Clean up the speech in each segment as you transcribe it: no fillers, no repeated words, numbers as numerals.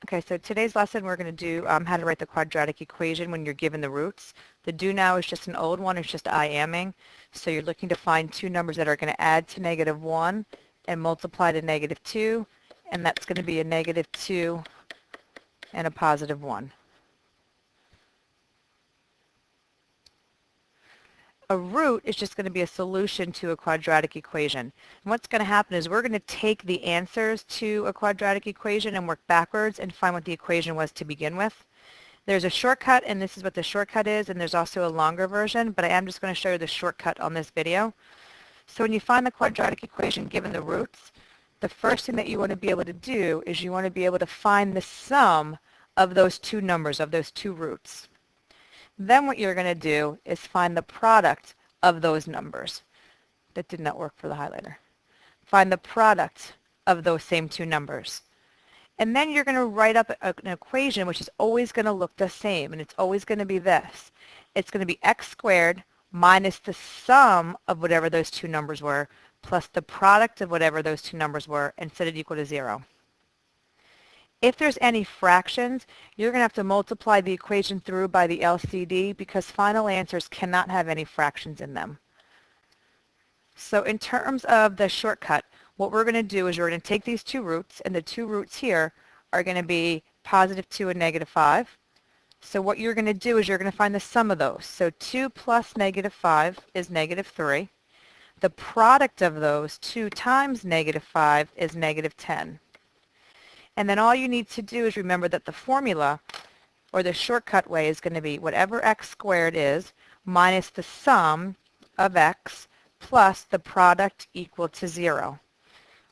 Okay, so today's lesson we're going to do how to write the quadratic equation when you're given the roots. The do now is just an old one. It's just IMing. So you're looking to find two numbers that are going to add to -1 and multiply to -2, and that's going to be a -2 and a +1. A root is just going to be a solution to a quadratic equation. And what's going to happen is we're going to take the answers to a quadratic equation and work backwards and find what the equation was to begin with. There's a shortcut, and this is what the shortcut is, and there's also a longer version, but I am just going to show you the shortcut on this video. So when you find the quadratic equation given the roots, the first thing that you want to be able to do is you want to be able to find the sum of those two numbers, of those two roots. Then what you're going to do is find the product of those numbers. That did not work for the highlighter. Find the product of those same two numbers. And then you're going to write up an equation which is always going to look the same, and it's always going to be this. It's going to be x squared minus the sum of whatever those two numbers were plus the product of whatever those two numbers were and set it equal to 0. If there's any fractions, you're going to have to multiply the equation through by the LCD because final answers cannot have any fractions in them. So in terms of the shortcut, what we're going to do is we're going to take these two roots, and the two roots here are going to be +2 and -5. So what you're going to do is you're going to find the sum of those. So 2 plus -5 is -3. The product of those, 2 times -5, is -10. And then all you need to do is remember that the formula, or the shortcut way, is going to be whatever x squared is minus the sum of x plus the product equal to 0.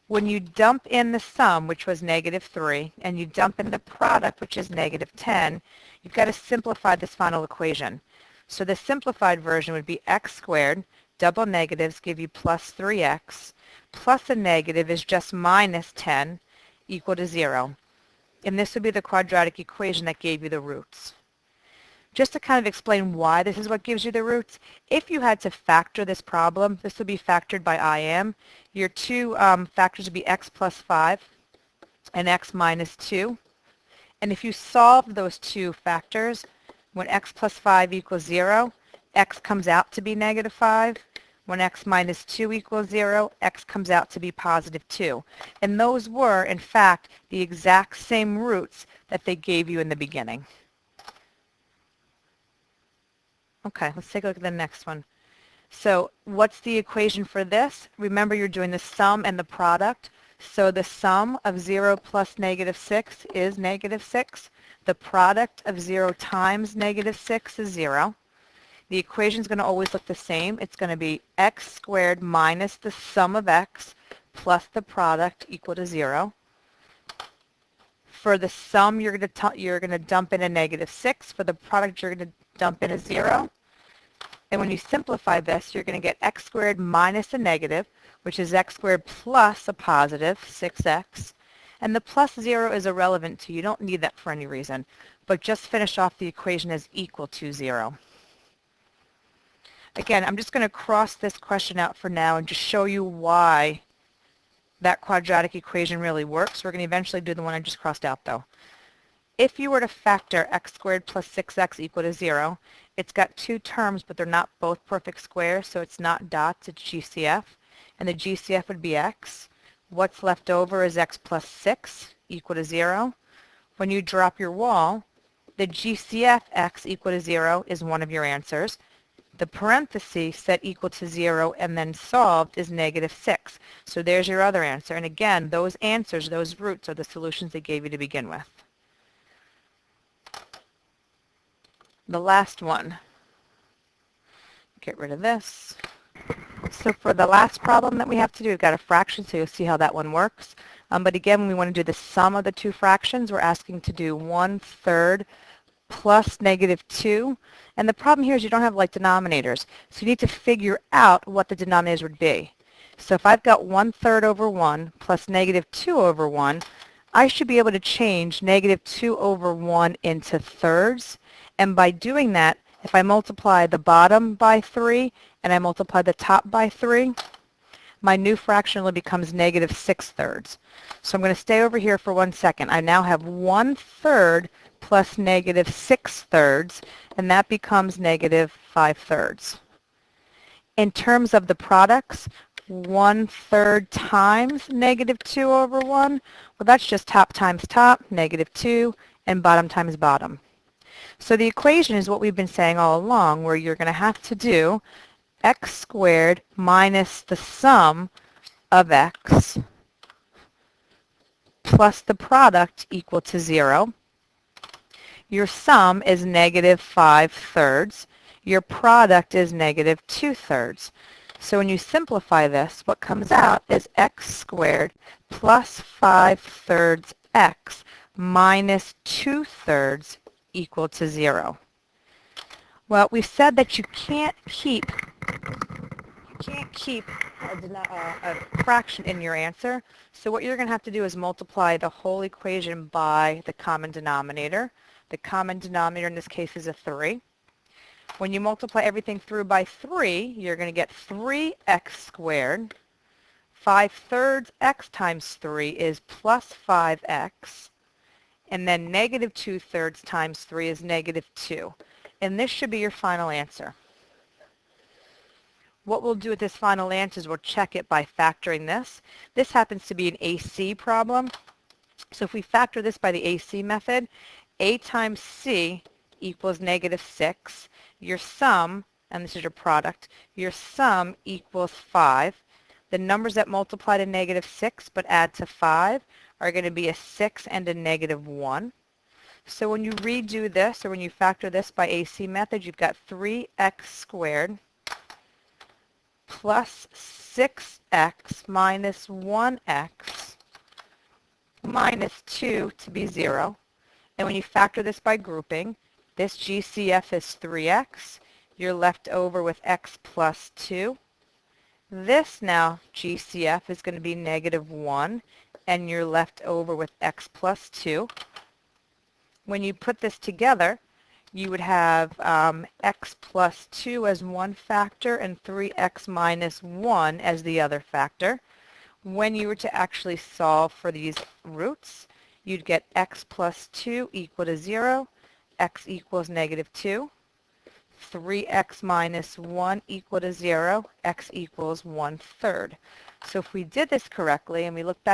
When you dump in the sum, which was -3, and you dump in the product, which is -10, you've got to simplify this final equation. So the simplified version would be x squared, double negatives give you plus 3x, plus a negative is just -10, equal to 0. And this would be the quadratic equation that gave you the roots. Just to kind of explain why this is what gives you the roots, if you had to factor this problem, this would be factored by IM. Your two factors would be x plus 5 and x minus 2. And if you solve those two factors, when x plus 5 equals 0, x comes out to be -5. When x minus 2 equals 0, x comes out to be +2. And those were, in fact, the exact same roots that they gave you in the beginning. Okay, let's take a look at the next one. So what's the equation for this? Remember, you're doing the sum and the product. So the sum of 0 plus -6 is -6. The product of 0 times -6 is 0. The equation is going to always look the same. It's going to be x squared minus the sum of x plus the product equal to 0. For the sum, you're going to dump in a -6. For the product, you're going to dump in a 0. And when you simplify this, you're going to get x squared minus a negative, which is x squared plus a positive, 6x. And the plus 0 is irrelevant to you. You don't need that for any reason. But just finish off the equation as equal to 0. Again, I'm just going to cross this question out for now and just show you why that quadratic equation really works. We're going to eventually do the one I just crossed out, though. If you were to factor x squared plus 6x equal to 0, it's got two terms, but they're not both perfect squares, so it's not dots, it's GCF. And the GCF would be x. What's left over is x plus 6 equal to 0. When you drop your wall, the GCF x equal to 0 is one of your answers. The parenthesis set equal to 0 and then solved is -6. So there's your other answer. And again, those answers, those roots, are the solutions they gave you to begin with. The last one. Get rid of this. So for the last problem that we have to do, we've got a fraction, so you'll see how that one works. But again, when we want to do the sum of the two fractions, we're asking to do 1/3 plus -2. And the problem here is you don't have like denominators. So you need to figure out what the denominators would be. So if I've got 1/3 over 1 plus -2 over 1, I should be able to change -2 over 1 into thirds. And by doing that, if I multiply the bottom by 3 and I multiply the top by 3, my new fraction only becomes negative 6/3. So I'm going to stay over here for 1 second. I now have 1/3 plus negative 6/3, and that becomes negative 5/3. In terms of the products, 1/3 times negative 2 over 1, well, that's just top times top, negative 2, and bottom times bottom. So the equation is what we've been saying all along, where you're going to have to do x squared minus the sum of x plus the product equal to 0. Your sum is negative 5/3. Your product is negative 2/3. So when you simplify this, what comes out is x squared plus 5/3 x minus 2/3 equal to 0. Well, we've said that you can't keep a fraction in your answer. So what you're going to have to do is multiply the whole equation by the common denominator. The common denominator in this case is a 3. When you multiply everything through by 3, you're going to get 3x squared. 5/3 x times 3 is plus 5x. And then negative 2/3 times 3 is negative 2. And this should be your final answer. What we'll do with this final answer is we'll check it by factoring this. This happens to be an AC problem. So if we factor this by the AC method, A times C equals negative 6. Your sum, and this is your product, your sum equals 5. The numbers that multiply to negative 6 but add to 5 are going to be a 6 and a negative 1. So when you redo this, or when you factor this by AC method, you've got 3x squared plus 6x minus 1x minus 2 to be 0. And when you factor this by grouping, this GCF is 3x. You're left over with x plus 2. This now GCF is going to be negative 1, and you're left over with x plus 2. When you put this together, you would have x plus 2 as one factor and 3x minus 1 as the other factor. When you were to actually solve for these roots, you'd get x plus 2 equal to 0, x equals negative 2, 3x minus 1 equal to 0, x equals 1/3. So if we did this correctly and we look back